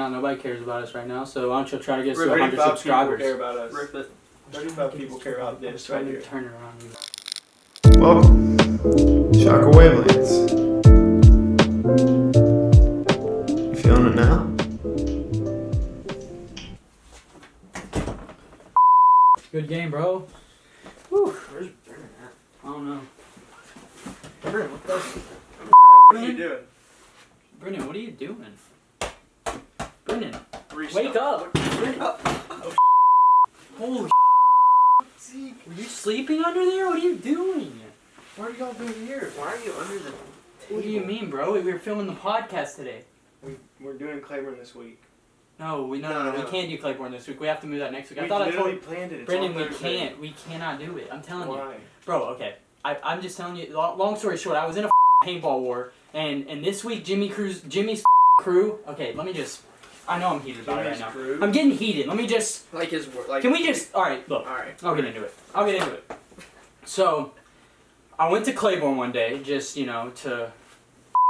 Nobody cares about us right now, so why don't you try to get us to 100 subscribers? 35 people care about this right here. Turn it around. Welcome, Chakkra Wavelengths. You feeling it now? Good game, bro. Whew. Where's Brennan at? I don't know. Brennan, what the What are you doing? Brennan, what are you doing? Brennan, Restart. wake up! Wake up! Holy Zeke, were you sleeping under there? What are you doing? what are y'all doing here? Why are you under the table? What do you mean, bro? We were filming the podcast today. We're doing Claiborne this week. No, we can't do Claiborne this week. We have to move that next week. We I thought I literally told planned it. It's Brendan, on we Thursday. can't. We cannot do it. I'm telling you. Why? Bro, okay. I'm just telling you, long story short, I was in a paintball war, and this week Jimmy's crew, okay, let me just, I know I'm heated about it right now. Crew? I'm getting heated. Let me just, Like his like. can we just, alright, look, Alright. I'll get into it. So, I went to Claiborne one day, just, to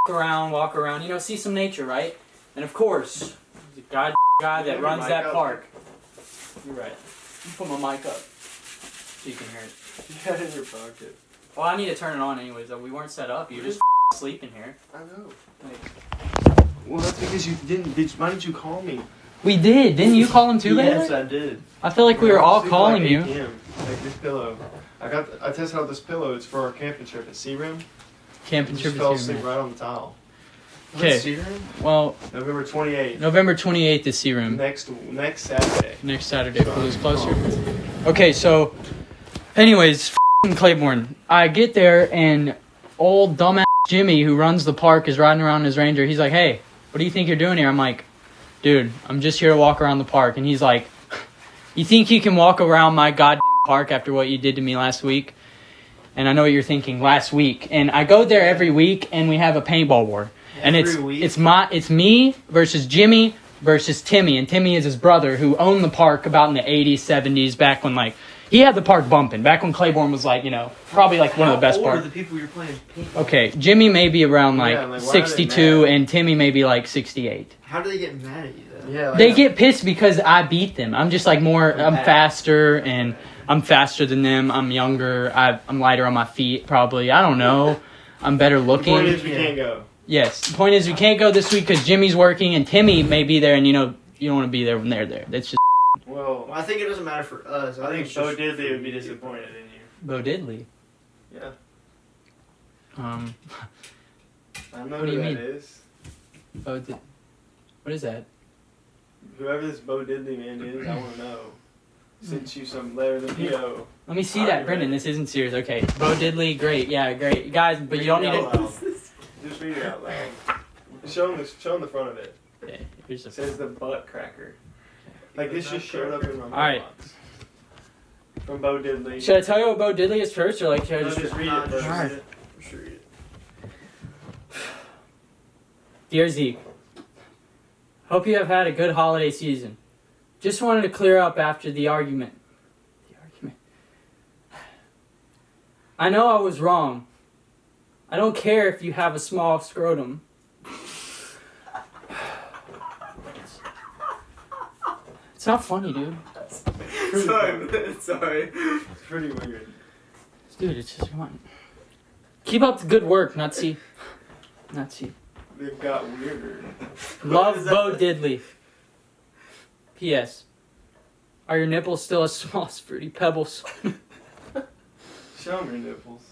walk around, see some nature, right? And of course, the guy that runs that park. You're right. Put my mic up so you can hear it. You got it in your pocket. Well, I need to turn it on anyways, though. We weren't set up. You're just sleeping here. I know. Like, Well, that's because you didn't. Why didn't you call me? we did. Didn't you call him too, Yes, baby? I did. I feel like we were all Sleeping calling like you. 8 p.m. Like this pillow. I tested out this pillow. It's for our camping trip at Sea Rim. Camping Just trip fell is asleep here, right on the tile. Okay. Sea Rim? Well, November 28th. November 28th is Sea Room. Next Saturday. Next Saturday, if it was closer. Okay, so, anyways, Claiborne. I get there, and old dumbass Jimmy, who runs the park, is riding around in his Ranger. He's like, hey, what do you think you're doing here? I'm like, dude, I'm just here to walk around the park. And he's like, you think you can walk around my goddamn park after what you did to me last week? And I know what you're thinking, last week. And I go there every week, and we have a paintball war. And it's me versus Jimmy versus Timmy. And Timmy is his brother who owned the park about in the 80s, 70s, back when, he had the park bumping. Back when Claiborne was, probably, one of the best How old parks. are the people you're playing paintball? Okay, Jimmy may be around, why are they 62, mad? and Timmy may be, 68. How do they get mad at you, though? Yeah. They get pissed because I beat them. I'm just, I'm faster, and I'm faster than them. I'm younger. I'm lighter on my feet, probably. I don't know. I'm better The looking. point is we can't go. Yes. The point is we can't go this week because Jimmy's working, and Timmy may be there, and, you don't want to be there when they're there. That's just Well, Well, I think it doesn't matter for us. I think it's Bo just Diddley for would be you. disappointed in you. Bo Diddley. Yeah. I know What do who you that mean? is. What is that? Whoever this Bo Diddley man is, I want to know. Sent you some letter to PO. Let me see Alright, that, Brendan. ready? This isn't serious. Okay. Bo Diddley, great. Yeah, great. Guys, but you don't need Read it to... out loud. Just read it out loud. Show him the front of it. Okay, here's It the... says the butt cracker. This just showed up in my Alright. mailbox. From Bo Diddley. Should I tell you what Bo Diddley is first, or should I No, just... just read Nah, it. just Bro. read it. Just read it. Dear Zeke, hope you have had a good holiday season. Just wanted to clear up after the argument. I know I was wrong. I don't care if you have a small scrotum. It's not funny, dude. Sorry. It's pretty weird. Dude, it's just, come on. Keep up the good work, Nutsy. Nutsy. They've got weirder. Love Bo Diddley. P.S. Are your nipples still as small as fruity pebbles? Show them your nipples.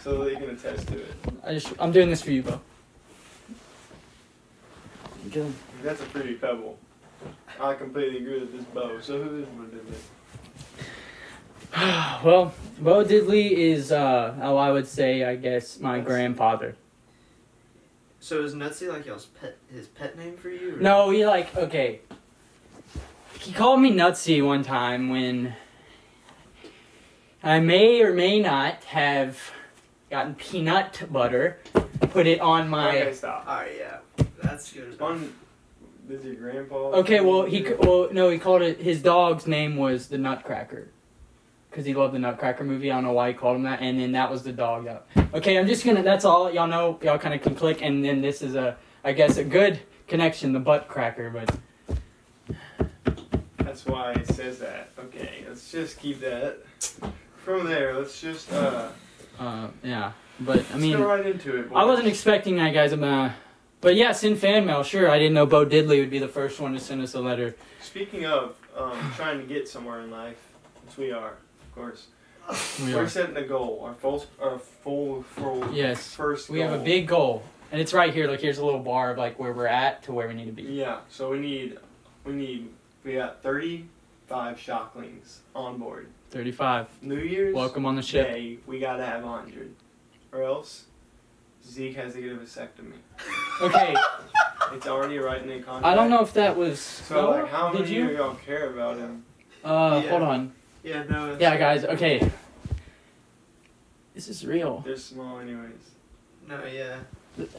So that you can attest to it. I'm doing this for you, Bo. Good. That's a pretty pebble. I completely agree with this Bo. So who is Bo Diddley? Well, Bo Diddley is, I would say, I guess, my grandfather. So is Nutsy his pet name for you? Or? No, okay. He called me Nutsy one time when I may or may not have gotten peanut butter, put it on my... Okay, stop. Alright, yeah. That's good. Is your grandpa? Okay, well, he called it, his dog's name was the Nutcracker. Because he loved the Nutcracker movie. I don't know why he called him that. And then that was the dog. Okay, I'm just gonna, that's all. Y'all know, y'all kind of can click. And then this is I guess, a good connection, the butt cracker, but That's why it says that. Okay, let's just keep that. From there, let's just yeah. But I let's mean, go right into it. I wasn't boys. expecting that, guys. But yeah, send fan mail. Sure, I didn't know Bo Diddley would be the first one to send us a letter. Speaking of trying to get somewhere in life, which we are, of course. We We're are. setting a goal. Our full Yes. first goal. We have a big goal, and it's right here. Like here's a little bar of like where we're at to where we need to be. Yeah, so we got 35 shocklings on board. 35. New Year's Welcome on the ship. Day, we gotta have 100. Or else, Zeke has to get a vasectomy. Okay. It's already right in the contract. I don't know if that was. So, like, how did many you? of y'all care about him? Hold on. Yeah, no. Yeah, guys. Okay. This is real. They're small anyways. No, yeah.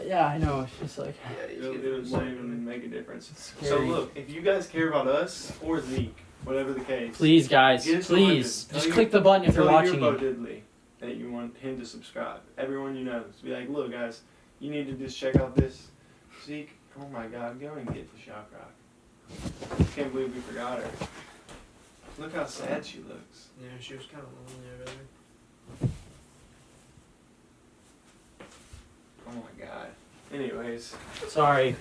Yeah, I know. It's just like. Yeah, It'll not even make a difference. So Scary. look, if you guys care about us or Zeke, whatever the case, Please, guys. Get us Please. to Just Tell click the button if you're tell watching your it. Bo Diddley that you want him to subscribe. Everyone you know, just be like, look, guys, you need to just check out this. Zeke, oh my God, go and get the Shock Rock. Can't believe we forgot her. Look how sad she looks. Yeah, she was kind of lonely over there. Oh my God. Anyways, Sorry,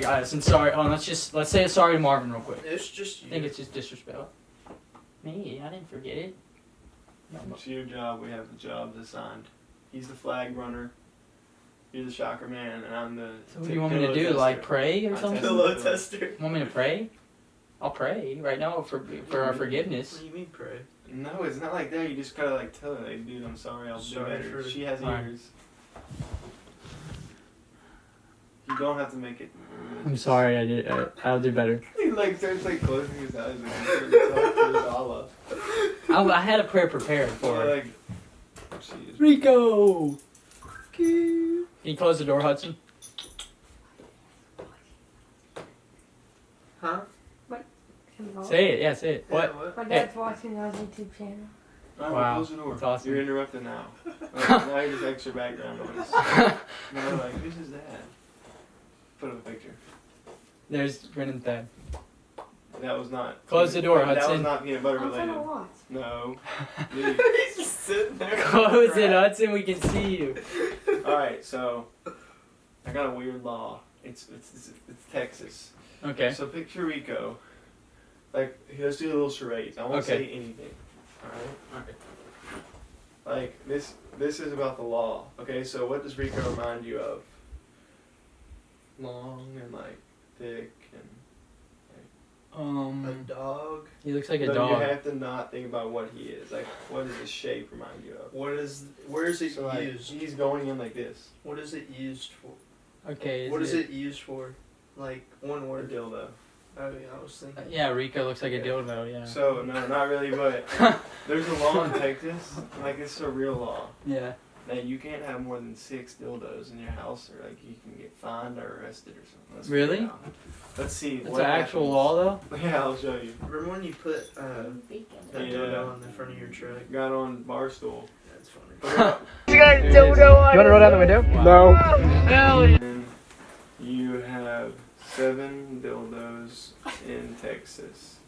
guys, and sorry. Oh, let's say sorry to Marvin real quick. It's just I you. think it's just disrespect. Me, I didn't forget it. No, it's your job. We have the jobs assigned. He's the flag runner. You're the shocker man, and I'm the. So what do you want me to do? Like pray or I something? test- Pillow tester. Want me to pray? I'll pray right now for our forgiveness. What do you mean pray? No, it's not like that. You just gotta like tell her, like, dude, I'm sorry. I'll Sorry do better. for- She has Alright. ears. You don't have to make it. I'm sorry, I'll do better. He like starts like closing his eyes and starts to talk to his Allah. I had a prayer prepared for Or her. like, jeez. Rico! Can you close the door, Hudson? Huh? Hello? Say it, yeah, say it. Yeah, What? My dad's watching our YouTube channel. Alright, Wow, close the door. that's awesome. You're interrupted now. Now you're just extra background noise. Now like, who's his dad? Put up a picture. There's Brennan's dad. That was not. Close the door, That was Hudson. not peanut butter I'm related. gonna watch. No. Leave. He's just sitting there. Close it, Hudson, we can see you. Alright, so I got a weird law. It's Texas. Okay. So picture Rico. Like, let's do a little charades. I won't Okay. say anything. Alright? Like, this is about the law. Okay, so what does Rico remind you of? Long and like thick and A dog. He looks like a no, dog. you have to not think about what he is. Like, what does his shape remind you of? Where is it So like, used? he's going in like this. What is it used for? Okay. What is it used for? Like one A word. dildo. Oh yeah, I was thinking. Yeah, Rico looks like a dildo, yeah. So, no, not really, but there's a law in Texas. Like, it's a real law. Yeah. That you can't have more than 6 dildos in your house, or like you can get fined or arrested or something. Let's Really? figure it out. Let's see. It's what an actual happens. law, though? Yeah, I'll show you. Remember when you put that Yeah. dildo on the front of your truck? Got on Barstool. That's funny. Put it up. You want to roll down the window? No. And you have 7 dildos in Texas.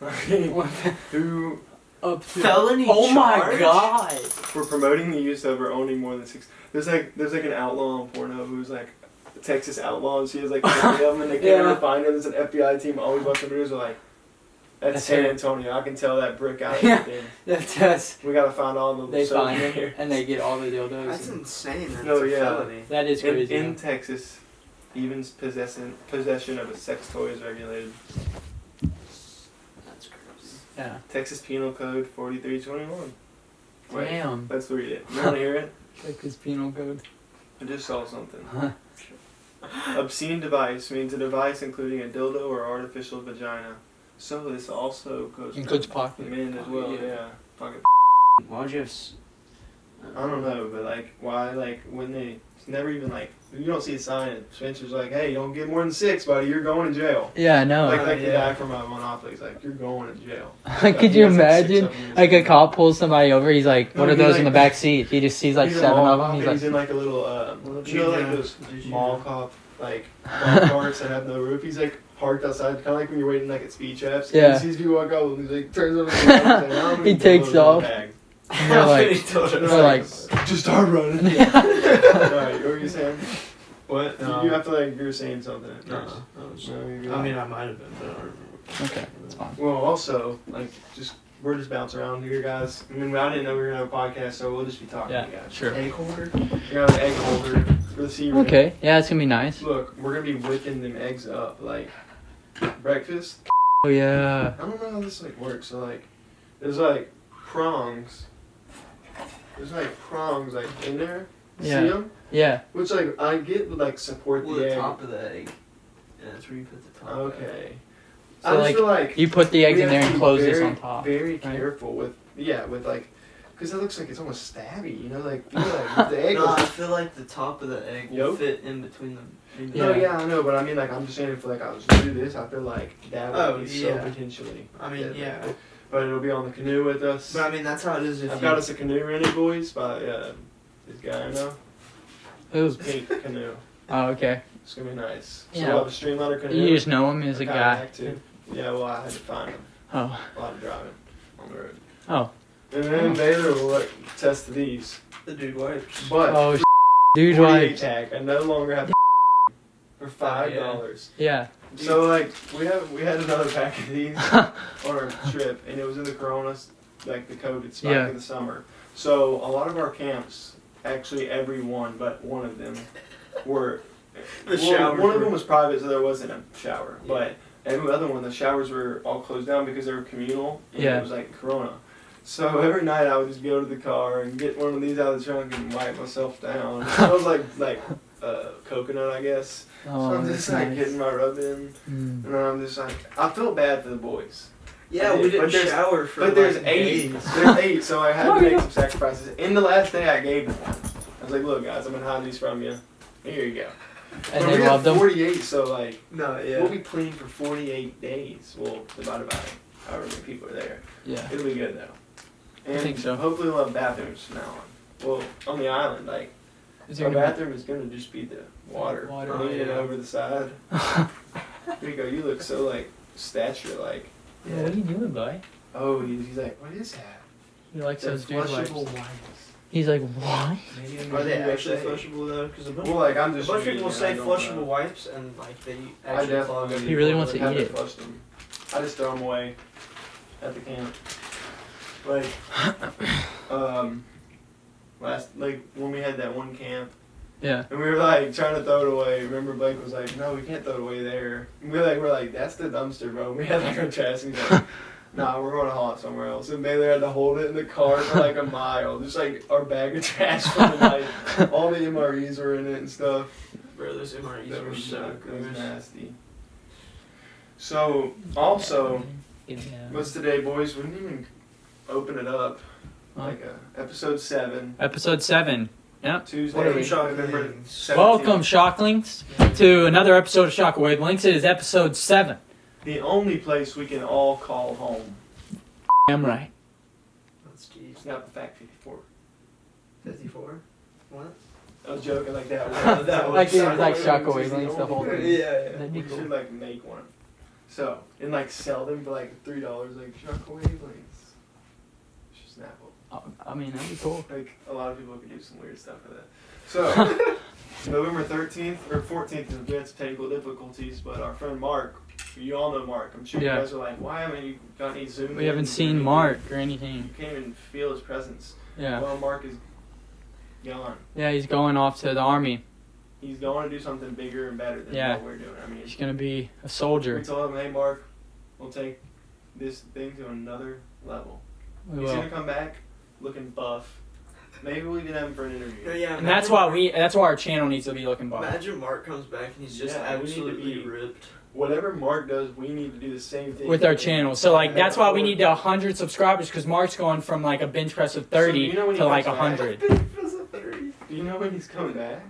Who Up to Felony Oh my charge? god! for promoting the use of or owning more than 6. There's like an outlaw on porno who's like a Texas outlaw, and she has like 20 of them, and they can't Yeah. ever find her. There's an FBI team always watching the news. Are like, that's That's San her. Antonio. I can tell that brick out. Yeah. Everything. That's We gotta find all the. they find soldiers it and they get all the dildos. That's and- insane. That's No, a yeah. felony. That is In, crazy. in Texas, even possession of a sex toy is regulated. That's crazy. yeah. Texas Penal Code 4321. Wait, Damn. let's read it. You wanna hear it? Texas Penal Code. I just saw something. Huh. Obscene device means a device including a dildo or artificial vagina. So this also goes Includes for pocket. men as well. Yeah. Yeah. Pocket. Why would you have? I don't know, but like, why? Like when they it's never even like you don't see a sign. And Spencer's like, hey, don't get more than 6, buddy. You're going to jail. Yeah, I know. Like the yeah. guy from Monopoly. He's like, you're going to jail. Could you imagine? Like a cop pulls somebody over. He's like, "What No, are he's those in like- the back seat?h He just sees like He's a 7 mall of them. cop, He's and like, in like a little, Well, you know, like yeah. those Did you mall know? cop like golf carts that have no roof. He's like parked outside, kind of like when you're waiting like at speed traps. Yeah. And he sees people walk out and he's like turns on the car. He's like, "How many He takes dildos in the off. bag?" And they're like, They're like, just start running. Alright, what were you saying? What? You have to like, you were saying something at No, first. I was- No, you're good. I mean, I might have been, but I don't remember. okay, it's fine. Well, also, like, we're just bouncing around here, guys. I mean, I didn't know we were gonna have a podcast, so we'll just be talking Yeah, to you guys. sure. Egg holder? You're gonna have an egg holder for the sea ring. Okay, yeah, it's gonna be nice. Look, we're gonna be wicking them eggs up, like, breakfast. Oh yeah. I don't know how this, like, works. So, like, there's, like, prongs. There's, like, prongs, like, in there. Yeah. See them? Yeah. Which, like, I get would, like, support Well, the the egg. top of the egg. Yeah, that's where you put the top of the egg. Okay. So, I just like, feel like You put the eggs we in have there to and be close this very, on top. Very right? careful with like, because it looks like it's almost stabby, you know, like the egg. No, was- I feel like the top of the egg will Yolk? fit in between them. No, yeah, I know, but I mean, like, I'm just saying, if like I was to do this, I feel like that would Oh, be yeah. so potentially. I mean, deadly. yeah. But it'll be on the canoe with us. But I mean, that's how it is if I've you... got us a canoe rented, boys, by this guy I know. Ooh. Pink canoe. Oh, okay. It's gonna be nice. So Yeah. we'll have a streamliner canoe. You just know him as a guy. kayak, too. Yeah, well, I had to find him. Oh. A lot of driving on the road. Oh. And then Baylor will like test these. The dude wipes. But Oh, dude, 48 like, tag, I no longer have for $5. yeah. So like we had another pack of these on our trip, and it was in the Coronas, like the COVID spike Yeah. in the summer. So a lot of our camps, actually every one but one of them, were The showers one of were- them was private, so there wasn't a shower. Yeah. But every other one, the showers were all closed down because they were communal, and Yeah. it was like Corona. So every night I would just go to the car and get one of these out of the trunk and wipe myself down. It smells like coconut, I guess. Oh, So I'm that's just like nice. getting my rub in, Mm. and then I'm just like, I feel bad for the boys. Yeah, I we did, didn't but there's- shower for But there's like 8. days. There's 8, so I had Oh, to make yeah. some sacrifices. And the last day I gave them one. I was like, look guys, I'm gonna hide these from you. Here you go. And But they we have loved them. 48, so like, No, yeah. we'll be clean for 48 days. Well, divided by however many people are there. Yeah. It'll be good though. And think so. hopefully we'll have bathrooms from now on. Well, on the island, like, Is our there gonna bathroom is gonna just be the water. Water. Leaning Oh, yeah. over the side. Here you go, you look so like, stature like. Yeah, what are you doing, boy? Oh, he's like, what is that? He likes They're those dude wipes. flushable wipes. He's like, what? Maybe in Are the they actually USA. flushable though? Because a bunch, Well, like, I'm a just bunch of reading people it, say I don't flushable know. wipes and like they I actually clog definitely them. He really wants to haven't eat it. flushed them. I just throw them away at the camp. Like, like when we had that one camp, Yeah. and we were like trying to throw it away. Remember, Blake was like, "No, we can't throw it away there." And we're like, "That's the dumpster, bro." We had like our trash, and he's like, "Nah, we're going to haul it somewhere else." And Baylor had to hold it in the car for like a mile, just like our bag of trash for the night. All the MREs were in it and stuff. Bro, those MREs That were was, so that was gross. nasty. So, also, Yeah. what's today, boys? We didn't even open it up. Huh? Like episode 7, Episode 7. Tuesday, What are we? November 17th. Welcome, Shocklings, to another episode of Chakkra Wavelengths. It is episode 7. The only place we can all call home. I'm right. That's jeez. It's not the fact 54. 54? What? I was joking like that. Like it was like Chakkra Chakkra Wavelengths is Wavelengths, the only whole place. thing. Yeah. That'd be We cool. should like make one. So, and like sell them for like $3, like Chakkra Wavelengths. Just snap them. Oh, I mean, that'd be cool. Like, a lot of people could do some weird stuff with that. So, November 13th or 14th is advanced technical difficulties, but our friend Marc, you all know Marc. I'm sure Yeah. you guys are like, why haven't you got any Zoom? We haven't ins or seen anything? Marc or You anything. can't even feel his presence. Yeah. Well, Marc is gone. Yeah, he's going off to the army. He's going to do something bigger and better than Yeah. what we're doing. I mean, He's going to be a we soldier. told him, hey, Marc, we'll take this thing to another level. We He's will. going to come back looking buff. Maybe we can have him for an interview. No, yeah, And that's why that's why our channel needs to be looking buff. Imagine Mark comes back and he's just Yeah, we need to absolutely be- ripped. Whatever Marc does, we need to do the same thing. With our channel. So, like, that's why we need to 100 subscribers, because Mark's going from, like, a bench press of 30 So, you know when he to, like, comes back? 100. Do you know when he's coming back?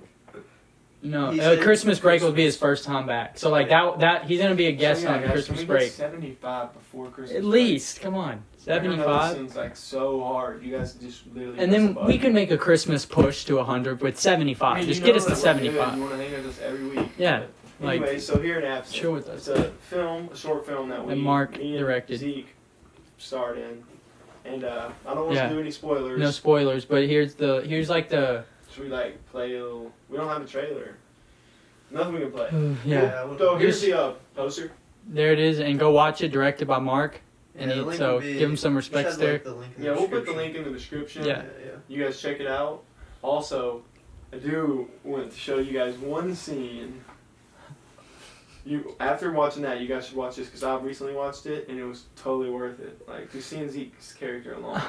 No, He said Christmas break will be his first time back. So like that he's gonna be a guest So, yeah, on guys, Christmas can we get break. 75 before Christmas At break? least, come on, I know this 75. seems like so hard. You guys just literally. And press a then button. we can make a Christmas push to 100 with 75. I mean, Just you get know us to that we're good. 75. You want to hang with us every week. Yeah, But like anyway, so here in Absent, chill with it's us. a film, a short film that And Marc me and directed. Zeke starred in, and I don't want Yeah. to do any spoilers. No spoilers, but here's like the Should we like play a little? We don't have a trailer. Nothing we can play. yeah. So here's the poster. There it is, and go watch it. Directed by Marc, and Yeah, the link so will be- give him some you respects should, there. like, the link in Yeah, the we'll put the description. link in the description. Yeah. Yeah. You guys check it out. Also, I do want to show you guys one scene. After watching that, you guys should watch this because I've recently watched it and it was totally worth it. Like just seeing Zeke's character alone.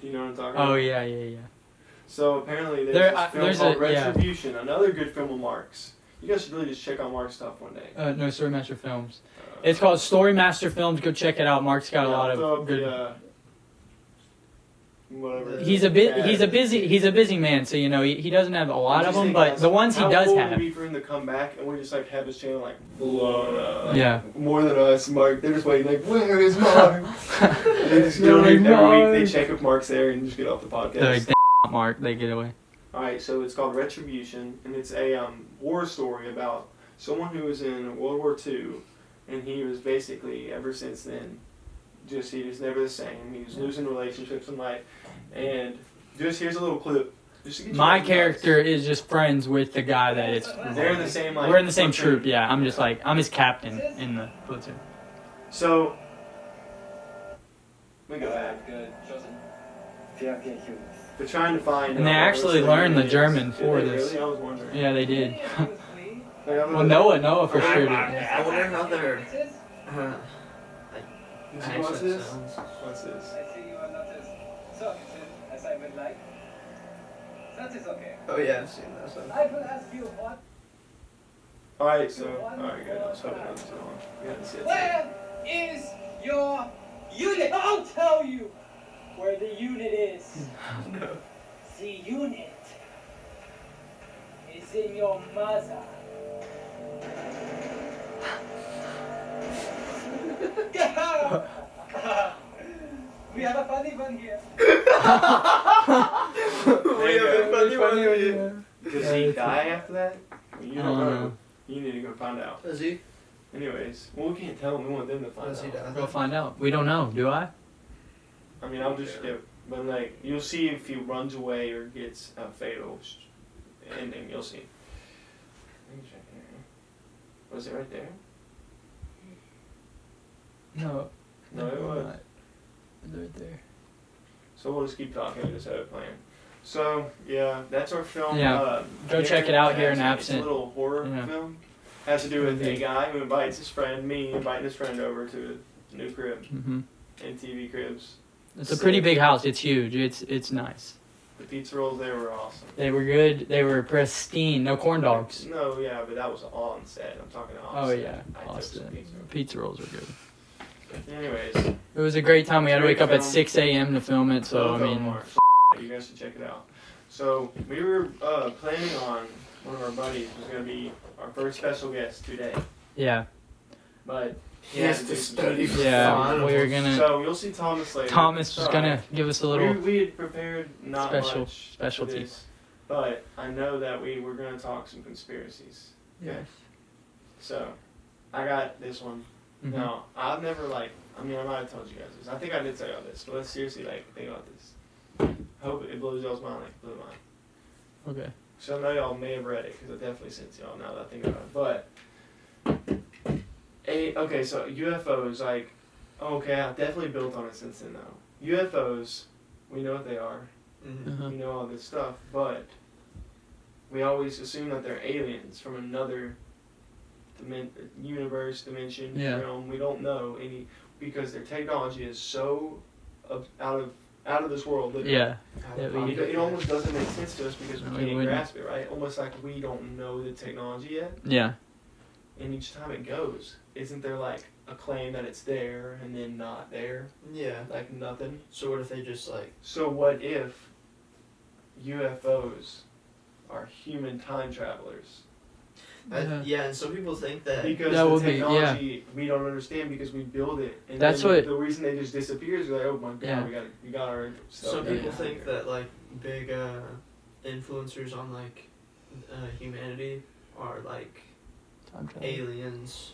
Do you know what I'm talking about? Oh yeah. So apparently there's There- this film there's called a- yeah. Retribution, another good film of Marc's. You guys should really just check out Marc's stuff one day. No, Storymaster Films. It's called Storymaster Films. Go check it out. Marc's got a lot of good. Whatever. He's a busy man, so he doesn't have a lot of them, but the ones he does How cool have. would it be for him to come back and we just like have his channel like blown up? Like, Yeah. More than us, Marc. They're just waiting like, where is Marc? They just They're like, every week "Marc." they check if Marc's there and just get off the podcast. They're like, Marc, they get away. Alright, so it's called Retribution, and it's a war story about someone who was in World War II, and he was basically, ever since then, he was never the same. He was losing relationships in life, and just here's a little clip. Just to get you My guys' character is just friends with the guy that it's. thoughts. They're in the same like. We're in the same platoon. troop, yeah. I'm just like, I'm his captain in the platoon. So, we go ahead. Good. Chosen. They're humans. They're trying to find. And they actually what's learned the aliens. German Did for they this. Really? I was wondering. Yeah, they did. Like, I Well, Noah for sure did. I wonder how they're. What's this? What's this? I see you have noticed. So, as I would like. That is okay. Oh yeah, I've seen that. So. I will ask you what. Alright, so. Alright, good. I was hoping that was too long. We had to see it. Where is your unit? I'll tell you where the unit is. No. The unit is in your mother. We have a funny one here. We have a funny one here. Does he die after that? Well, you I don't don't know. know. You need to go find out. Does he? Anyways, well, we can't tell them. We want them to find Does he out. die? Go find out. We don't know, do I? I mean, I'll just skip. But, like, you'll see if he runs away or gets a fatal ending. You'll see. Let me check here. Was it right there? No. No, it was. It's right there. So we'll just keep talking. We just have a plan. So, yeah, that's our film. Yeah. Go check it out here in Absent. It's a little horror Yeah. film. Has to do with a guy who invites his friend, inviting his friend over to a new crib. Hmm. MTV cribs. It's a pretty big house. It's huge. It's nice. The pizza rolls there were awesome. They were good. They were pristine. No corn dogs. No, yeah, but that was on set. I'm talking off Oh set. yeah, I took some Austin. pizza. Pizza rolls are good. Anyways, It was a great time. We had to wake up at Great film. 6 a.m. to film it. So I Love mean, Omar. You guys should check it out. So we were planning on one of our buddies was going to be our first special guest today, yeah, but He has to study for yeah. finals. We were gonna. So you'll see Thomas later. Thomas was Sorry. gonna give us a little. We had prepared not special- much for specialty. this, but I know that we were going to talk some conspiracies. Okay. So I got this one. Mhm. Now I've never I might have told you guys this. I think I did tell y'all this, but let's seriously think about this. Hope it blows y'all's mind like it blew mine. Okay. So I know y'all may have read it because I definitely sent y'all now that I think about it. But okay, so UFOs okay, I've definitely built on it since then though. UFOs, we know what they are. Mhm. Uh-huh. We know all this stuff, but we always assume that they're aliens from another universe, dimension, Yeah. realm. We don't know any because their technology is so out of this world. Literally. Yeah. Yeah, we- It almost doesn't make sense to us because we No, we can't wouldn't. grasp it, right? Almost like we don't know the technology yet. Yeah. And each time it goes, isn't there like a claim that it's there and then not there? Yeah. Like nothing? So what if they just like? So what if UFOs are human time travelers. Yeah, and some people think that. Because That the would be- technology we don't understand because we build it. And That's then what- the reason they just disappear is like, oh my god, Yeah. we got our stuff. Some right people now. think that like big influencers on like humanity are like Time travel. aliens.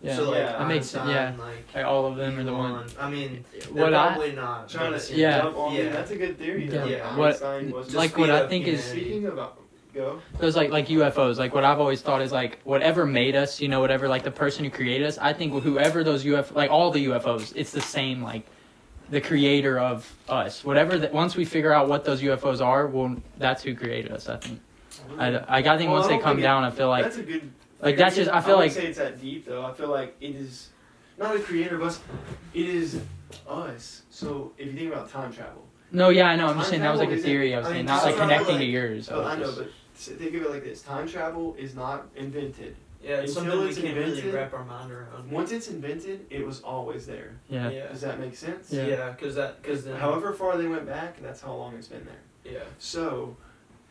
Yeah. So like Yeah. That makes sense, yeah. Einstein, like Like all of them are the Elon. one. I mean, they're What I probably not. Trying but- to Yeah. jump on Yeah. that's a good theory. Yeah. Though. Yeah. What- Einstein was Just like what speed I up think is humanity. speaking about go. Those like UFOs, like what I've always thought is like whatever made us, you know, whatever like the person who created us, I think whoever those UFO, like all the UFOs, it's the same like the creator of us. Whatever that once we figure out what those UFOs are, well, that's who created us. I think. I think Well, once I they don't come think down, I feel like that's a good. like, that's theory. just- I feel wouldn't like- say it's that deep though. I feel like it is not a creator of us. It is us. So if you think about time travel, no, yeah, I know. I'm just Time saying that was like a travel isn't- theory I was I saying, mean, not time like travel, connecting to like- yours. oh, I was know, just- but think of it like this: time travel is not invented. Yeah, it's Until something we it's can't really invented- wrap our mind around. Once it's invented, it was always there. yeah. Does that make sense? Yeah. Yeah, because then. However far they went back, that's how long it's been there. Yeah. So,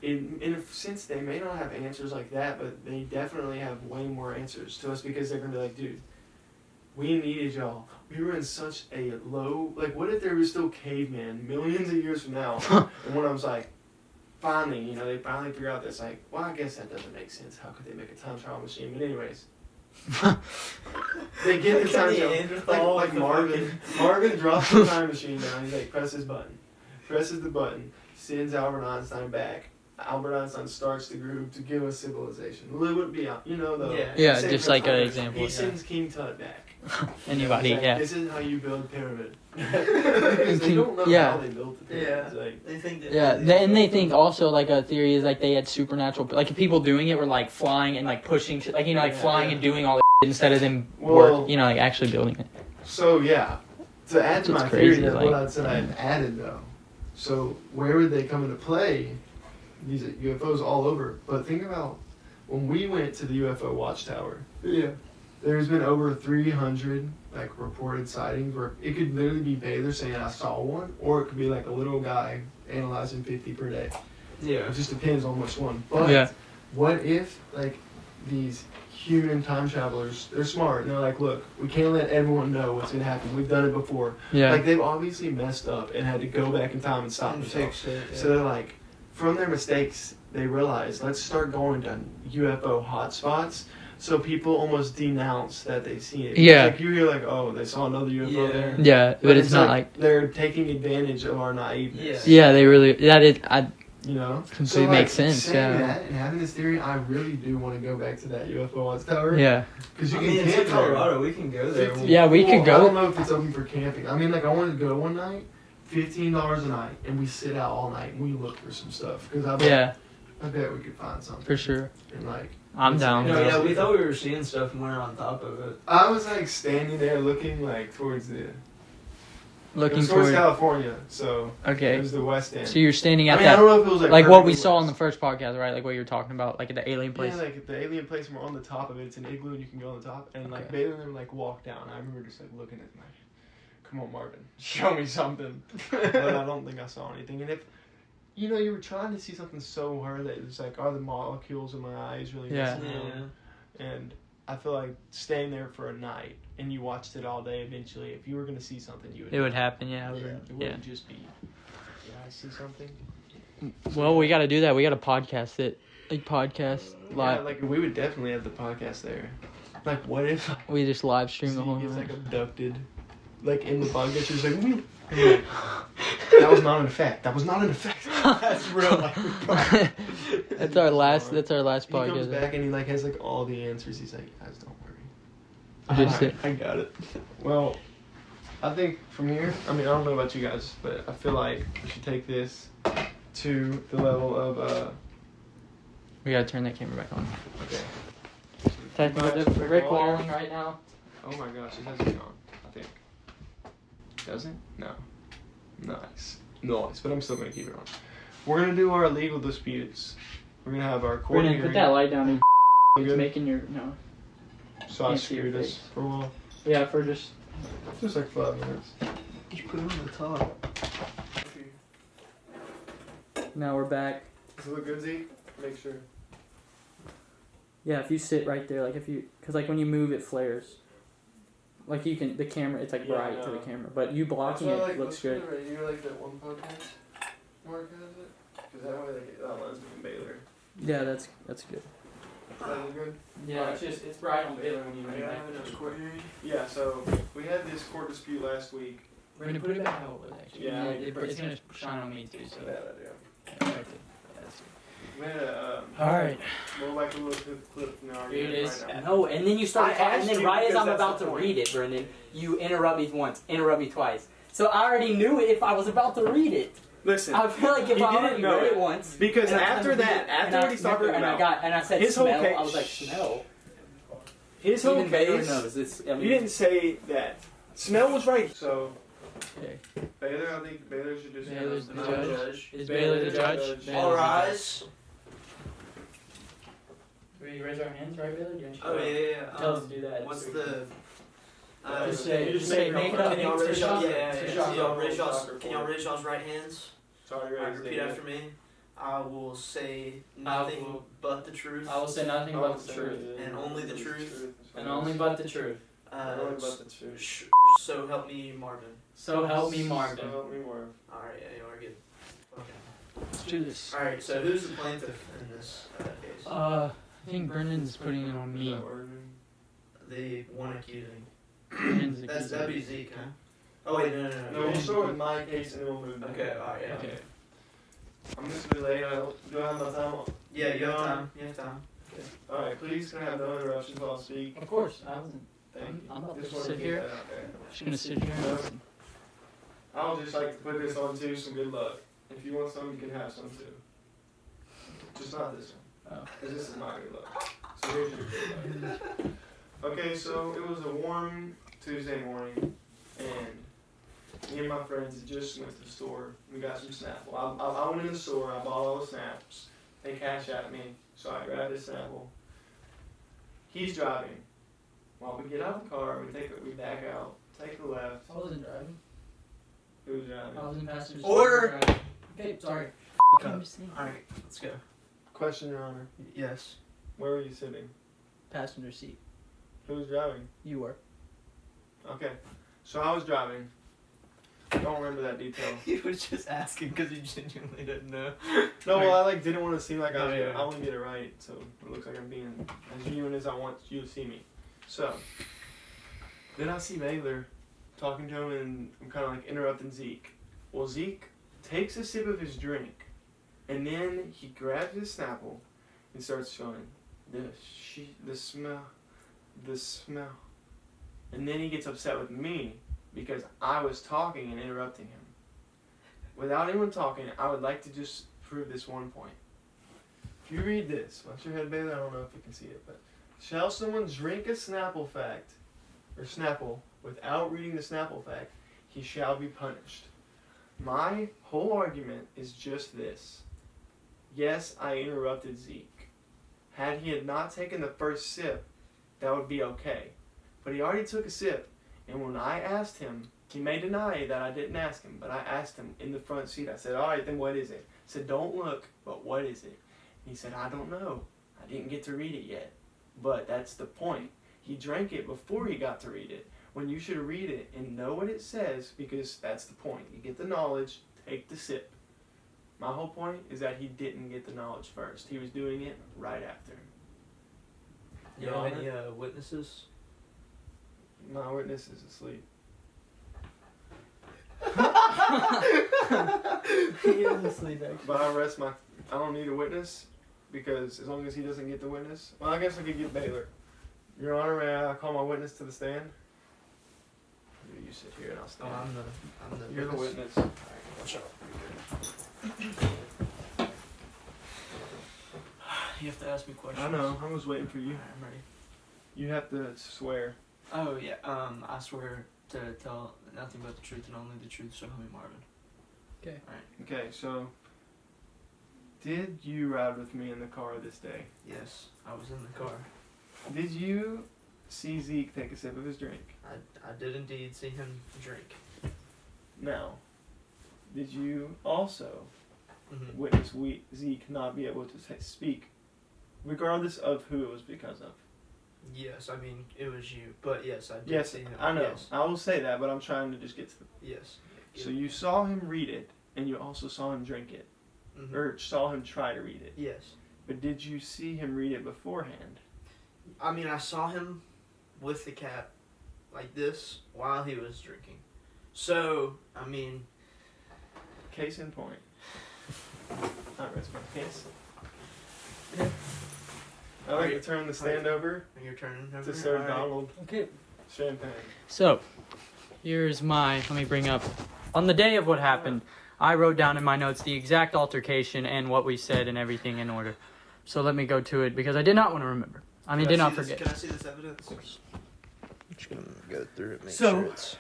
in a sense, they may not have answers like that, but they definitely have way more answers to us because they're gonna be like, dude, we needed y'all. We were in such a low. Like, what if there was still cavemen millions of years from now? And when I was like, finally, you know, they finally figure out this. Like, well, I guess that doesn't make sense. How could they make a time travel machine? But anyways. They get the How time can they travel. end all Like the Marvin. Marvin drops the time machine down. He's like, presses button. Presses the button. Sends Albert Einstein back. Albert Einstein starts the groove to give us civilization. It wouldn't be, you know, the Yeah. Yeah, same just for like an time. example, He yeah. sends King Tut back. Anybody, He's like, yeah. This is how you build a pyramid. Because they don't know Yeah. how they built the pyramid. It's like, They think that. Yeah, and they think also like a theory is like they had supernatural, like people doing it were like flying and like pushing shit, like you know, like Yeah, flying yeah. and doing all this shit instead of them Well- work, you know, like actually building it. so yeah. To add to That's my crazy, theory, that's like- what I said I had added though. So where would they come into play? These UFOs all over. But think about when we went to the UFO watchtower. Yeah. There's been over 300 like reported sightings where it could literally be Baylor saying I saw one, or it could be like a little guy analyzing 50 per day. Yeah. It just depends on which one. But Yeah. what if like these human time travelers, they're smart and they're like, look, we can't let everyone know what's gonna happen. We've done it before. Yeah. Like they've obviously messed up and had to go back in time and stop And themselves. fix it. So they're like, from their mistakes, they realize let's start going to UFO hotspots. So people almost denounce that they've seen it. Yeah. Like you hear like, oh, they saw another UFO Yeah. there. Yeah, but it's not like they're taking advantage of our naiveness. yeah, they really that is I You know. completely makes sense. Saying Yeah. that and having this theory, I really do want to go back to that UFO watchtower. Yeah. Because you I can mean, it's camp in there. Colorado. We can go there. Yeah, we could go. I don't know if it's open for camping. I mean, like I wanted to go one night, $15 a night, and we sit out all night and we look for some stuff. Because I bet we could find something. for sure. And like, I'm down. No, bro. yeah, we thought we were seeing stuff and we were on top of it. I was like standing there looking like towards the. It Looking was towards toward. California, so it Okay. was the West End. So you're standing I at mean, I that, don't know if it was like what we perfectly saw in the west. first podcast, right? Like what you were talking about, like at the alien place. Yeah, like at the alien place, and we're on the top of it. It's an igloo, and you can go on the top. And like Okay. Bailey and them like walk down. I remember just like looking at like, come on, Marvin, show me something. But I don't think I saw anything. And if you know you were trying to see something so hard that it's like, are the molecules in my eyes really Yeah. messing around? And I feel like staying there for a night and you watched it all day. Eventually, if you were gonna see something, you would. It would happen, yeah. It Yeah. wouldn't just be. Did I see something? Well, we got to do that. We got to podcast it, like podcast Yeah, live. like we would definitely have the podcast there. Like, what if We just live stream the he whole gets like night. abducted, like in the podcast? She's like, "Woo." And you're like, that was not an effect. That was not an effect. That's real life. That's our last. That's our last He comes podcast. back and he like has like all the answers. He's like, guys, don't worry. Just it. I got it. Well, I think from here, I mean, I don't know about you guys, but I feel like we should take this to the level of We gotta turn that camera back on. okay. Technical Rick difficulty. Rick Walling. Walling right now. Oh my gosh, it hasn't gone, I think. Does it? No. Nice. But I'm still gonna keep it on. We're gonna do our legal disputes. We're gonna have our court Brennan, hearing. put that light down. Dude. It's Good? making your no. So I can't see your screwed us face. for a while. Yeah, for just. Just like 5 minutes. Just put it on the top. Now we're back. Does it look good, Z? Make sure. Yeah, if you sit right there, like because like when you move, it flares. Like the camera, it's like Yeah, bright I to the know. camera, but you blocking That's why, it like, looks let's good. put it right here, like that one podcast. Mark has it. Because that way, like, that lines me and Baylor. Yeah, that's good. That look good? Yeah, it's bright on Baylor when you I have another court hearing. Yeah, so we had this court dispute last week. We're gonna put it back how it was actually. Yeah. It's gonna shine on me too. So Bad idea. that's good. We had a, All right. we'll like a little clip from the argument right now. No, and then you start I talking, and asked then you right as because I'm that's about the to point. read it, Brendan, you interrupt me once, interrupt me twice. So I already knew it if I was about to read it. Listen, I feel like if You I didn't already know read it. it once, because and I after tried to read that, it, after and I what he's talking remember, about, and I said his whole smell, case- I was like smell. his whole Even Baylor case, knows this. I mean, you didn't say that. Smell was right. So, Okay. Baylor, I think Baylor should just Baylor's the I'm judge. a judge. Is Baylor the judge? All rise. We raise our hands, right, Baylor? Oh yeah. Tell us to do that. What's the? Just say make up. Can y'all raise y'all? Yeah. Can y'all raise y'all's? Can y'all raise y'all's right hands? Sorry, Alright, raise repeat it. after me. I will say nothing but the truth. I will say nothing but the truth, And only the truth. and only but the truth. Only but the truth. So help me, Marvin. So help me, So Marvin. help me, Marvin. Alright, yeah, you are good. Okay. Let's do this. Alright, so who's the plaintiff in this case? I think Brendan's putting it on me. The one accusing. Brendan's That'd be Zeke, huh? Oh wait, no. No, we'll start with my case and then we'll move. Okay, alright, yeah. Okay. I'm just gonna be late. Do I have my time? Yeah, you have time. You have time. Alright, please can I have no interruptions while I speak? Of course. I wasn't. Thank you. I'm about to Just wanted sit get here. that out there. Just gonna sit here and listen. I'll just like to put this on too, some good luck. If you want some, you can have some too. Just not this one. Oh. Because this is my good luck. So here's your good luck. Okay, so it was a warm Tuesday morning, and me and my friends had just went to the store. We got some Snapple. I went in the store, I bought all the snaps. They cash at me, so I grabbed this Snapple. He's driving. While we get out of the car, we back out, take the left. I wasn't driving. Who's driving? I was in passenger seat. Order! Okay, sorry. Alright, let's go. Question, Your Honor. Yes. Where were you sitting? Passenger seat. Who was driving? You were. Okay. So I was driving. I don't remember that detail. He was just asking because he genuinely didn't know. No, well, I didn't want to seem like I was. Oh, yeah. I want to get it right, so it looks like I'm being as genuine as I want you to see me. So then I see Baylor talking to him, and I'm kind of like interrupting Zeke. Well, Zeke takes a sip of his drink, and then he grabs his Snapple and starts going, the smell. And then he gets upset with me because I was talking and interrupting him. Without anyone talking, I would like to just prove this one point. If you read this, watch your head, Baylor, I don't know if you can see it, but shall someone drink a Snapple fact, or Snapple, without reading the Snapple fact, he shall be punished. My whole argument is just this. Yes, I interrupted Zeke. Had he had not taken the first sip, that would be okay. But he already took a sip, and when I asked him, he may deny that I didn't ask him, but I asked him in the front seat. I said, alright, then what is it? I said, don't look, but what is it? And he said, I don't know. I didn't get to read it yet. But that's the point. He drank it before he got to read it, when you should read it and know what it says, because that's the point. You get the knowledge, take the sip. My whole point is that he didn't get the knowledge first. He was doing it right after. You have any witnesses? My witness is asleep. He is asleep, actually. But I don't need a witness, because as long as he doesn't get the witness, well, I guess I could get Baylor. Your Honor, may I call my witness to the stand? You sit here and I'll stand. I'm the You're the witness. Alright, watch out. You have to ask me questions. I know, I was waiting for you. Alright, I'm ready. You have to swear. Oh yeah, I swear to tell nothing but the truth and only the truth, so help me, Marvin. Okay. Okay, so, did you ride with me in the car this day? Yes, I was in the car. Did you see Zeke take a sip of his drink? I did indeed see him drink. Now, did you also witnessed Zeke not be able to speak, regardless of who it was because of. Yes, I mean it was you, but yes, I did Yes, see him. I know. Yes. I will say that, but I'm trying to just get to the. Yes. So you saw him read it, and you also saw him drink it, Mhm. or saw him try to read it. Yes. But did you see him read it beforehand? I mean, I saw him with the cap like this while he was drinking. So, I mean, Case in point. I rest my case. I like to turn the stand over your turn. to Sir Alright. Donald Okay. Champagne. So, here's my. Let me bring up. On the day of what happened, I wrote down in my notes the exact altercation and what we said and everything in order. So let me go to it because I did not want to remember. I mean, did not forget. Can I see this evidence? Of course. I'm just gonna go through it, make So- sure it's.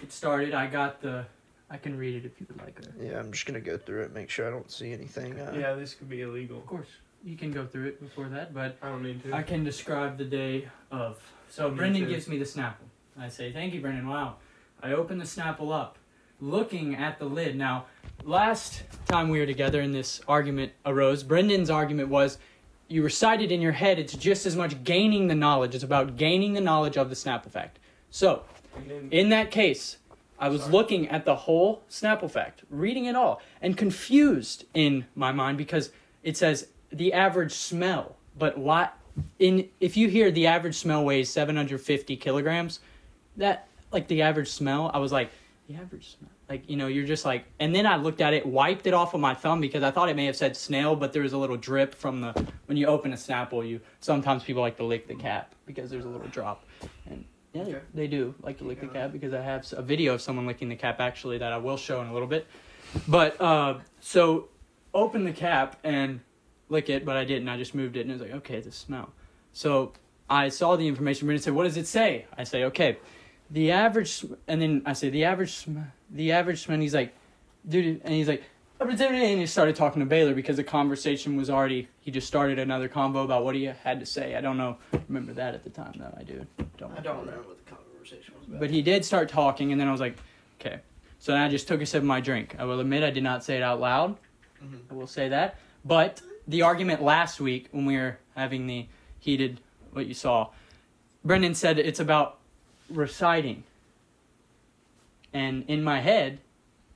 It started. I got the. I can read it if you would like. Yeah, I'm just gonna go through it, make sure I don't see anything. Yeah, this could be illegal. Of course, you can go through it before that, but I don't need to. I can describe the day of. So Me Brendan too. gives me the Snapple. I say, "Thank you, Brendan." Wow. I open the Snapple up, looking at the lid. Now, last time we were together and this argument arose, Brendan's argument was, you recite it in your head. It's just as much gaining the knowledge. It's about gaining the knowledge of the Snapple fact. So, And then, in that case, I was looking at the whole Snapple fact, reading it all, and confused in my mind because it says the average smell. But if you hear the average smell weighs 750 kilograms, that, like the average smell, I was like, the average smell? Like, you're just like, and then I looked at it, wiped it off with my thumb because I thought it may have said snail, but there was a little drip from when you open a Snapple, sometimes people like to lick the cap because there's a little drop. And yeah, Okay. they do like to lick the cap because I have a video of someone licking the cap actually that I will show in a little bit. But, so open the cap and lick it, but I didn't. I just moved it and it was like, okay, the smell. So I saw the information. Brendan said, what does it say? I say, okay, the average, and then I say, the average smell, and he's like, dude, and he's like, and he started talking to Baylor because the conversation was already, he just started another convo about what he had to say. I don't know, remember that at the time, though, I do. I don't remember what the conversation was about. But he did start talking, and then I was like, okay. So then I just took a sip of my drink. I will admit I did not say it out loud. Mhm. I will say that. But the argument last week when we were having the heated, what you saw, Brendan said it's about reciting. And in my head,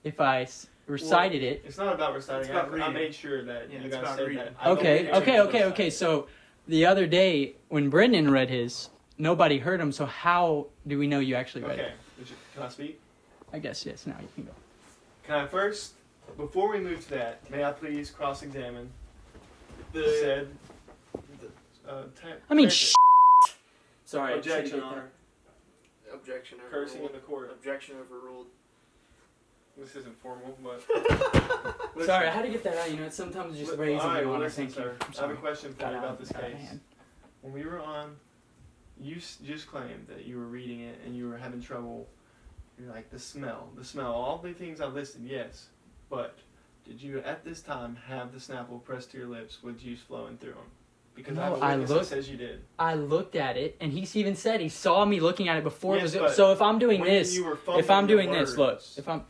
if I recited it... it's not about reciting. It's about I reading. made sure that Yeah, you it's guys about said reading. that. I don't think it's Okay. reciting. So the other day when Brendan read his, nobody heard him, so how do we know you actually read Okay. it? Can I speak? I guess, yes, now you can go. Can I first, before we move to that, may I please cross-examine The said... I mean, tangent. Sorry. Objection, Honor. objection overruled. Cursing in the court. Objection overruled. This isn't formal, but... Sorry, I had to get that out. Sometimes just raising Alright, the well, honor. listen, Thank you. sir. I'm I have sorry. a question for Got you out about of- this got out of case. hand. When we were on, you just claimed that you were reading it and you were having trouble. You're like, the smell, all the things I listed, yes. But did you at this time have the Snapple pressed to your lips with juice flowing through them? Because No, I I have a witness that looked- says you did. I looked at it, and he even said he saw me looking at it before Yes, it but was. So if I'm doing when this, you were if I'm fumbling doing the this, look, words- if I'm,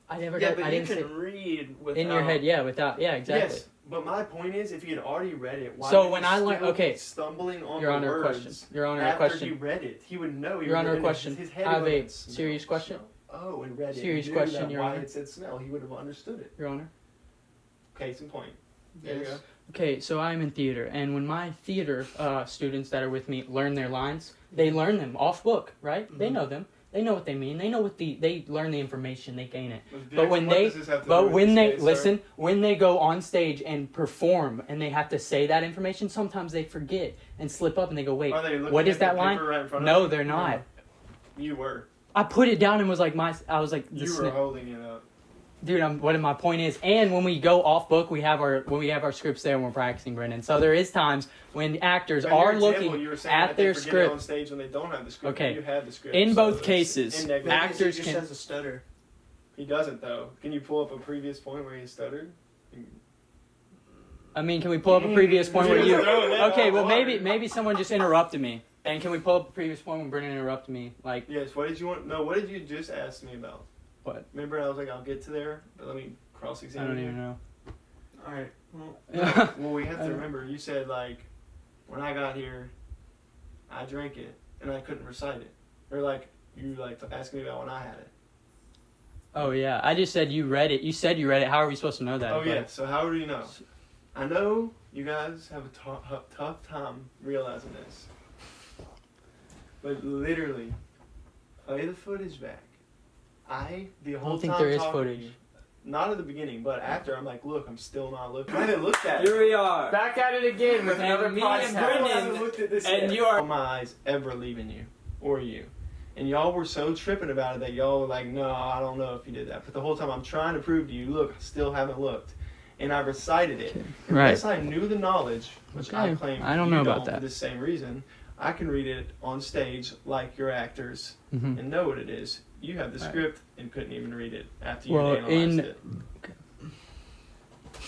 I never Yeah, got, but I you didn't can say read without. in your head, yeah, exactly. Yes, but my point is, if you had already read it, why So were when you I learned- still okay. stumbling on Your the Honor, a words question. Your Honor, a after question. he read it? He would know. Your Honor, a in question. His head I have a went, smell, serious question. smell. Oh, and read it. Serious He knew question, that Your why Honor. it said smell. He would have understood it. Your Honor. Case in point. There you Yes. go. Okay, so I'm in theater, and when my theater students that are with me learn their lines, they learn them off book, right? They Mhm. know them. They know what they mean. They know they learn the information. They gain it. Objection, But when what they, does this have to do but with when this they case, sir? listen, when they go on stage and perform, and they have to say that information, sometimes they forget and slip up, and they go, "Wait, Are they looking what is at the that line?" paper right in front of No, you? they're not. You were. I put it down and was like, I was like, You were holding it up. dude, what my point is, and when we go off book, we have our scripts there and we're practicing, Brendan. So there is times when actors But in are your example, looking you were saying at that they their forget it script. on stage when they don't have the script. Okay. You had the script. In so both it's cases, indignant. But actors he can- just has a stutter. He doesn't though. Can you pull up a previous point where he stuttered? I mean, can we pull up a previous point where you? Throwing that Okay, all well water. maybe someone just interrupted me. And can we pull up a previous point when Brendan interrupted me? Like, Yes. What did you want? No. What did you just ask me about? what? Remember, I was like, I'll get to there, but let me I cross-examine don't you. even know. All right. Well, Well, we have to remember, you said, like, when I got here, I drank it, and I couldn't recite it. Or, like, you, like, asking me about when I had it. Oh yeah, I just said you read it. You said you read it. How are we supposed to know that? Oh, yeah, so how do you know? I know you guys have a tough time realizing this. But literally, play the footage back. The whole think time there is talking to footage. you, not at the beginning, but after, I'm like, look, I'm still not looking. I haven't looked at it. Here we are. Back at it again with another And me and podcast. I Brendan, haven't looked at this and yet. you are- my eyes ever leaving you or you. And y'all were so tripping about it that y'all were like, no, I don't know if you did that. But the whole time I'm trying to prove to you, look, I still haven't looked. And I recited it. And Right. Unless I knew the knowledge, which I Okay. claim I don't you know about don't that. for the same reason, I can read it on stage like your actors Mhm. and know what it is. You have the Right. script and couldn't even read it after you Well, analyzed it.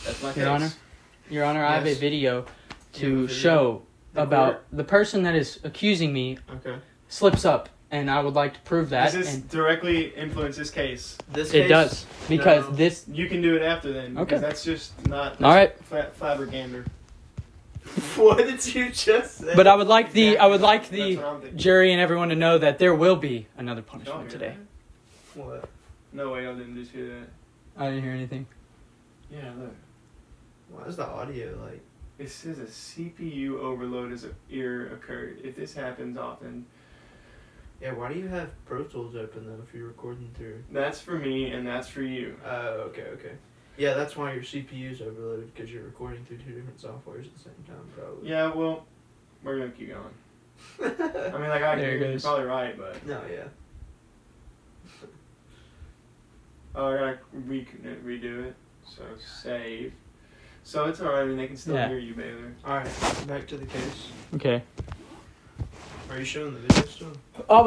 That's my case. Your Honor, Your Honor, I have a Yes. video You have a to video? show The about court? the person that is accusing me Okay. slips up, and I would like to prove that. Does this And directly influence this case? this it case, does because No. this. You can do it after then. Because Okay. that's just not. All right, Flabbergander. What did you just say? but I would like the That's what I'm thinking. jury and everyone to know that there will be another Y'all punishment hear today. that? What? No way, I didn't just hear that. I didn't hear anything. Yeah, look. Why is the audio like? It says a CPU overload has occurred. If this happens often, Yeah, why do you have Pro Tools open though if you're recording through? that's for me and that's for you. Oh, okay. Yeah, that's why your CPU's overloaded because you're recording through two different softwares at the same time, probably. Yeah, well, we're gonna keep going. I mean, like, I There it you're goes. probably right, but No, yeah. I gotta redo it. So save. So it's alright. I mean, they can still Yeah. hear you, Baylor. All right, back to the case. Okay. Are you showing the video still? I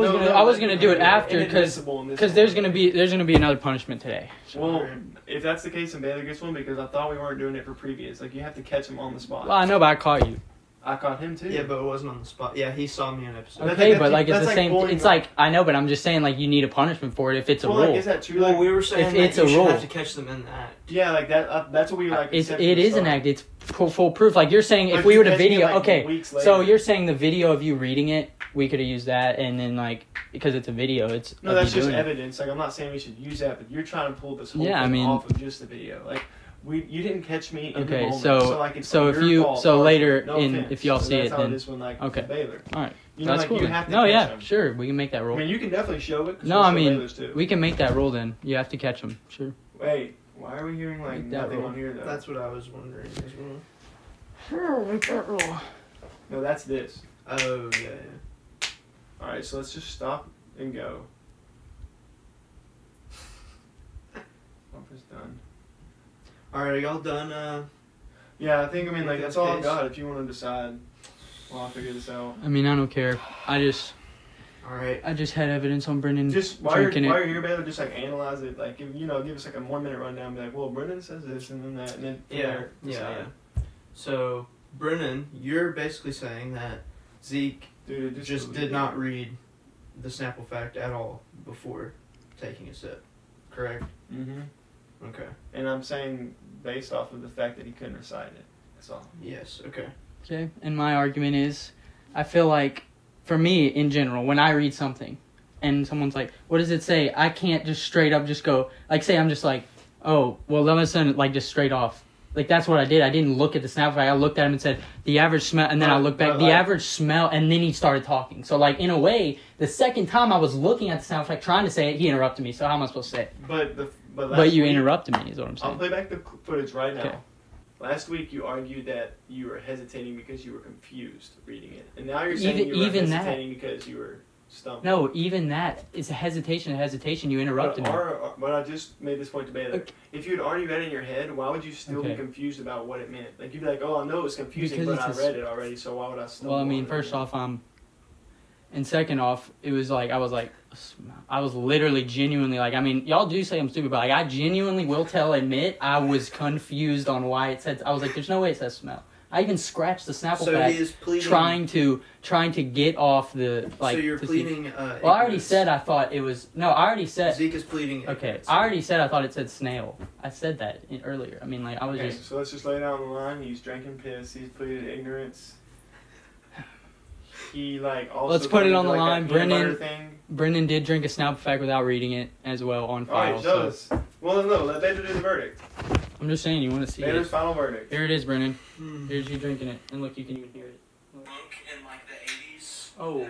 was gonna do it after because inadmissible in this there's one. gonna be another punishment today. Well, if that's the case, then Baylor gets one because I thought we weren't doing it for previous. Like, you have to catch him on the spot. Well, I know, but I caught you. I caught him too. Yeah, but it wasn't on the spot. Yeah, he saw me on episode. Okay. Okay, but like it's that's the like same. bullying It's them. like I know, but I'm just saying like you need a punishment for it if it's a Well, rule. like, is that true? Well, Like, we were saying If that it's you a should rule. have to catch them in the act. yeah, like that. That's what we were like. It accepting to is an start. act. It's full proof. Like you're saying, Like, if we you were to catch me, video, like, okay. weeks So later. you're saying the video of you reading it, we could have used that, and then like because it's a video, it's No, of that's you just doing it. evidence. Like, I'm not saying we should use that, but you're trying to pull this whole Yeah, I thing mean- off of just the video. Like, you didn't catch me in the Okay, moment. so- like, it's so like if your you- fault, so partially. later No in- offense. if y'all So see that's it, how then- it is when, like, okay. with Baylor. All right, You know, that's like, cool. you Then. have to No, catch yeah, them. sure, we can make that I rule. mean, you can definitely show it. 'cause No, we'll I show mean Baylor's too. we can make that rule. Then you have to catch them. Sure. Wait, why are we hearing like Make that nothing rule. on here though? That's what I was wondering as well. Sure, make that rule. No, that's this. Oh, yeah. All right, so let's just stop and go. Bumper's done. All right, are y'all done? Yeah, I think. I mean, like, that's all I've Case. got. If you want to decide, well, I'll figure this out. I mean, I don't care. I just had evidence on Brendan Just while you're drinking it. here, Baylor, just like analyze it. Like, give us like a 1 minute rundown. Be like, well, Brendan says this and then that, and then from there, decide. So, Brennan, you're basically saying that Zeke Dude, just did not read the sample fact at all before taking a sip, correct? Mm-hmm. Okay. And I'm saying based off of the fact that he couldn't recite it. That's all. Yes, okay. Okay, and my argument is, I feel like, for me in general, when I read something, and someone's like, "What does it say?" I can't just straight up just go, like, say I'm just like, "Oh, well, let me send it," like, just straight off. Like, that's what I did. I didn't look at the snap fact. I looked at him and said, the average smell, and then I looked back, But the like- average smell, and then he started talking. So, like, in a way, the second time I was looking at the sound fact, trying to say it, he interrupted me. So how am I supposed to say it? But last But you week- interrupted me, is what I'm I'll saying. play back the footage right now. Okay. Last week you argued that you were hesitating because you were confused reading it, and now you're saying Even- you were even that. hesitating because you were stumped. No, even that is a hesitation. You interrupted me. But I just made this point to Baylor. Okay. If you had already read it in your head, why would you still be Okay. confused about what it meant? Like, you'd be like, oh, I know it was confusing, Because but I it's a read it already, so why would I still? Well, I mean, first off, and second off, it was like, I was literally genuinely like, I mean, y'all do say I'm stupid, but like, I genuinely will admit I was confused on why it said, I was like, there's no way it says smell. I even scratched the Snapple So pack he is pleading. trying to get off the like. So you're to see- pleading. Well, I already said I thought it was no. I already said Zeke is pleading. okay. ignorance. I already said I thought it said snail. I said that earlier. I mean, like I was Okay, just so let's just lay down the line. He's drinking piss. He's pleaded ignorance. He like also. Let's put it got on the into, line. that peanut butter Brennan- thing. Brendan did drink a Snapple pack without reading it as well on Oh, file. he So does. Well, no. Let Vader do the verdict. I'm just saying, you want to see Vader's it. final verdict. Here it is, Brennan. Hmm. Here's you drinking it, and look, you can even hear it. Book in like the 80s. Oh. at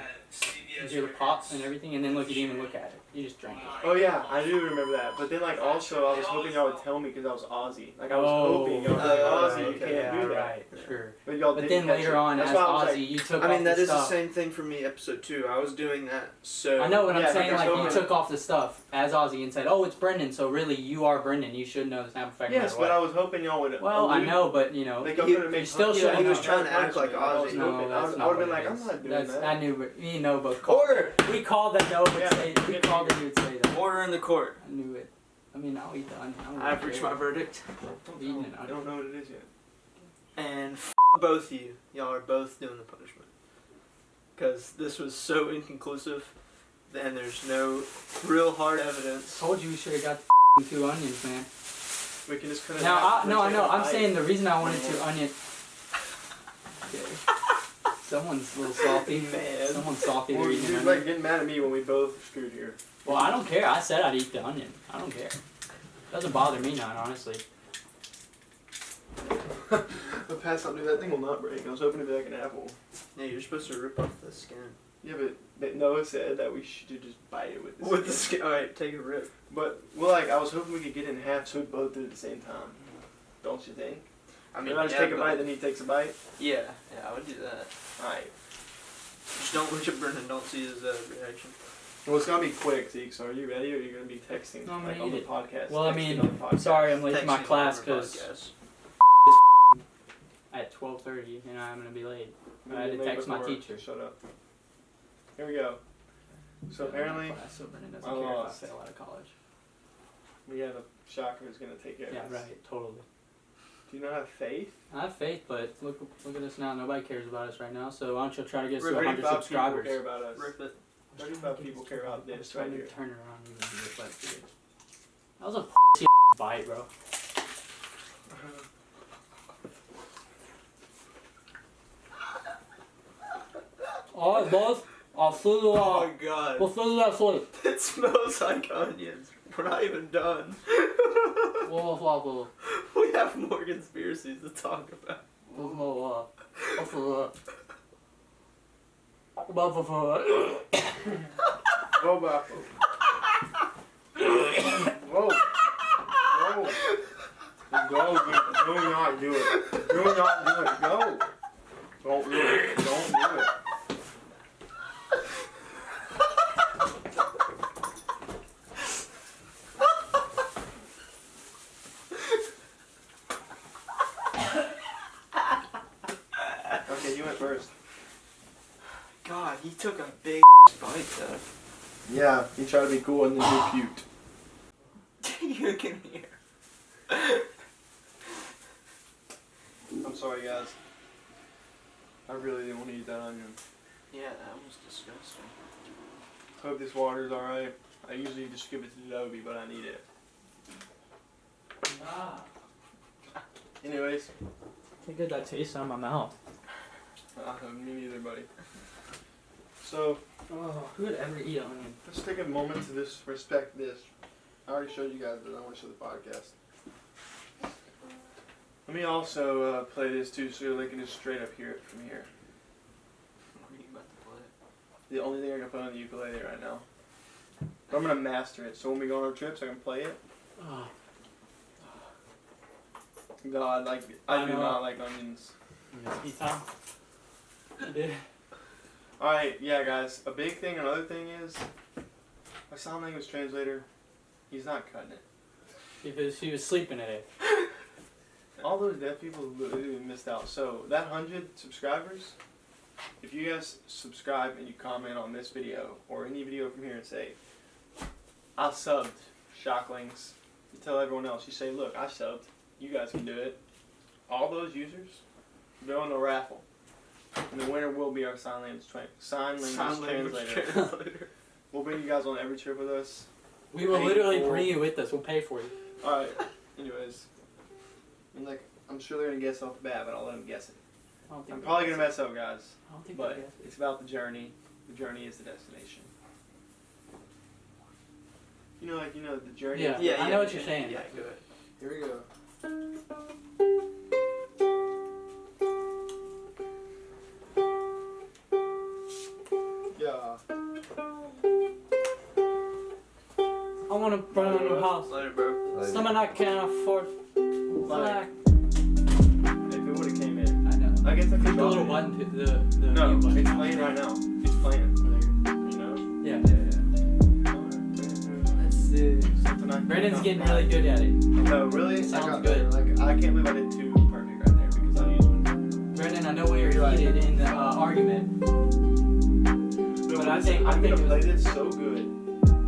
You CBS hear the pop Records. and everything, and then look, you didn't even look at it. You just drank it. Oh yeah, I do remember that. But then like also, I was hoping y'all would tell me because I was Aussie. Like I was hoping y'all would be like Aussie, you okay, can't yeah, do that. right, sure. But y'all But didn't then catch later it. on, That's as why I was Ozzy, like, you took I mean, off that the is the stuff. same thing for me. Episode 2, I was doing that. So I know what Yeah, I'm saying. because Like you Hogan- took off the stuff as Ozzy and said, "Oh, it's Brendan." So really, you are Brendan. You should know the Snapple fact. yes, but I was hoping y'all would. Well, I allude- know, but you know, Like, y'all He- could've made you still fun- should he was know. trying to act like I was Ozzy. no, hoping- that's I not would have what been like, it I'm is. not doing That's, that. I knew, but you know, but Order! we called that. No, but Yeah. say we called that you would say that. Order in the court. I knew it. I mean, I'll eat the onion. I don't I've really reached care. my verdict. Eating an I onion. don't know what it is yet. And both of you. Y'all are both doing the punishment. Because this was so inconclusive, and there's no real hard evidence. Told you we should have got the 2 onions, man. We can just cut it Now, out. no, I know. I'm Bite. saying the reason I wanted 2 onion. Okay. Someone's a little salty. Man. Someone's salty. Well, They're you're eating an like onion. getting mad at me when we both screwed here. Well, I don't care. I said I'd eat the onion. I don't care. Doesn't bother me none, honestly. But Pat, something that thing will not break. I was hoping to be like an apple. Yeah, you're supposed to rip off the skin. Yeah, but Noah said that we should just bite it with the With the skin. Alright, take a rip. But well, like I was hoping we could get it in half so we both do it at the same time. Don't you think? I Maybe I just take a bite, then he takes a bite. Yeah, I would do that. Alright. Just don't look at Brendan, don't see his reaction. Well, it's gonna be quick, Zeke. So are you ready, or are you gonna be texting No, I'm like gonna on the eat it. podcast? Well, I Texting mean, on the podcast. sorry I'm late to my Texting class on our because podcast. at 12:30 and I'm gonna be late. I'm I had gonna to be late text my before. teacher. Shut up. Here we go. So apparently, So Brendan doesn't I care if lost. I fail out of college. we have a shocker who's gonna take care Yeah, of this. right. Totally. Do you not have faith? I have faith, but look at us now. Nobody cares about us right now. So why don't you try to get us to 35 100 people subscribers? care about us. Rip it. 35 people care about I was this trying right to here. turn around and even do it, but dude, that was a bite, bro. All right, boys. I'll see you. Oh my god. We'll see you next week. It smells like onions. We're not even done. We have more conspiracies to talk about. Go back. Whoa. Whoa. Go. Do not do it. Do not do it. Go. Don't do it. Don't do it. Okay, you went first. God, he took a big bite though. Yeah, you try to be cool and then you puked. You can hear. I'm sorry, guys. I really didn't want to eat that onion. Yeah, that was disgusting. Hope this water's alright. I usually just give it to Dobie, but I need it. Anyways, Look at that taste on my mouth. me neither, buddy. So, Oh, who would ever eat onion? let's take a moment to just respect this. I already showed you guys, but I want to show the podcast. Let me also play this too, so you're linking it straight up here from here. What are you about to play? The only thing I can play on the ukulele right now. But I'm gonna master it, so when we go on our trips, I can play it. Oh, God, like I do not like onions. eat time. I did. Alright, yeah guys, a big thing, another thing is, my sign language translator, he's not cutting it. Because he was sleeping at it. All those deaf people literally missed out. So, that 100 subscribers, if you guys subscribe and you comment on this video, or any video from here and say, I subbed, Shocklings, you tell everyone else, you say, look, I subbed, you guys can do it. All those users doing the raffle. And the winner will be our sign language translator. We'll bring you guys on every trip with us. We will literally bring you with us. We'll pay for you. Alright, anyways. And like, I'm sure they're going to guess off the bat, but I'll let them guess it. I'm probably going to mess up, guys. I don't think But they guess it. it's about the journey. The journey is the destination. You know, the journey. Yeah, I know what you're saying. Yeah, go ahead. Here we go. Yeah. I want to burn a house. Later, bro. Something I can't afford. Like, Like, if it would have came in. I know. I guess I Click could the little button. The No, mute button. it's playing right now. It's playing. You know? Yeah. Yeah. Let's see. Something I Brandon's getting really good at it. No, really? Sounds I got good. better. Like, I can't believe I did 2 perfect right there because I used one. Brandon, I know we were heated in the argument. But I think I'm it gonna was- play this so good.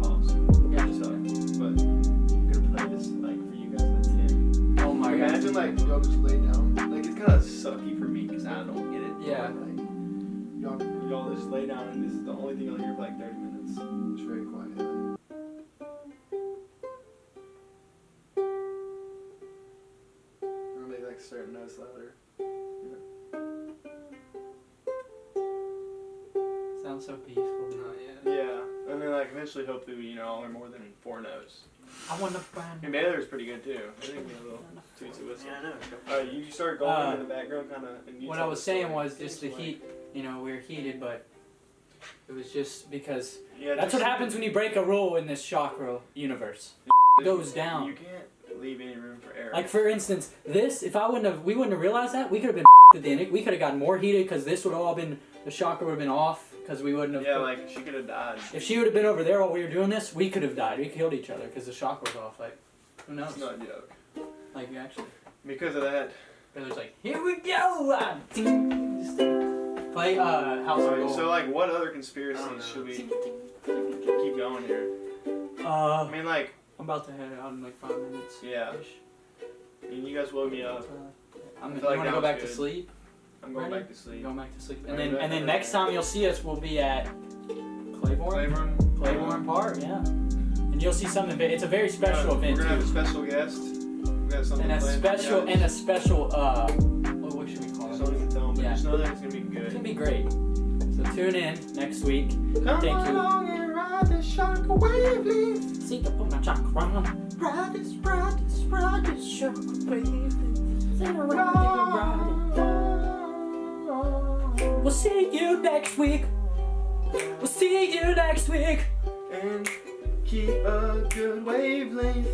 Awesome. Yeah. So, but I'm gonna play this like for you guys at 10. Oh my god. Imagine like y'all just lay down. Like it's kind of sucky for me because I don't get it. Yeah. But, like y'all just lay down and this is the only thing you'll hear for like 30 minutes. It's very quiet. Or maybe like certain notes louder. Sounds so peaceful. Oh, yeah. Yeah, and then like eventually, hopefully, I'll learn more than 4 notes. I want to burn. And Baylor's pretty good too. I think we have a little tootsie whistle. Yeah, I know. Alright, you start going in the background, kind of. What I was saying was just the heat. We were heated, but it was just because that's what happens when you break a rule in this chakra universe. It goes down. You can't leave any room for error. Like for instance, this, if we wouldn't have realized that, we could have been at the end. We could have gotten more heated because this would have all been, the chakra would have been off because we wouldn't have. Yeah, like she could have died. If she would have been over there while we were doing this, we could have died. We killed each other because the chakra was off. Like, who knows? It's not a joke. Like, actually. Because of that. It was like, here we go! Just play House of Alright, Gold. so like, what other conspiracies should we keep going here? I mean, like, I'm about to head out in like 5 minutes. yeah. I mean, you guys woke me up. You feel like want to that go was back to good. sleep? I'm going Ready? back to sleep. Going back to sleep. Ready, And then ready. next time you'll see us, we'll be at Claiborne Park, yeah. And you'll see something. It's a very special event We're gonna have a too. special guest. We got something And a planned. special what should we call Just it? don't even tell them, but Yeah. just know that it's gonna be good. It's gonna be great. So tune in next week. Come Thank you. along and ride the Chakkra Wavelengths. See you on my chakra. Ride this Chakkra Wavelengths. We'll see you next week. We'll see you next week. And keep a good wavelength.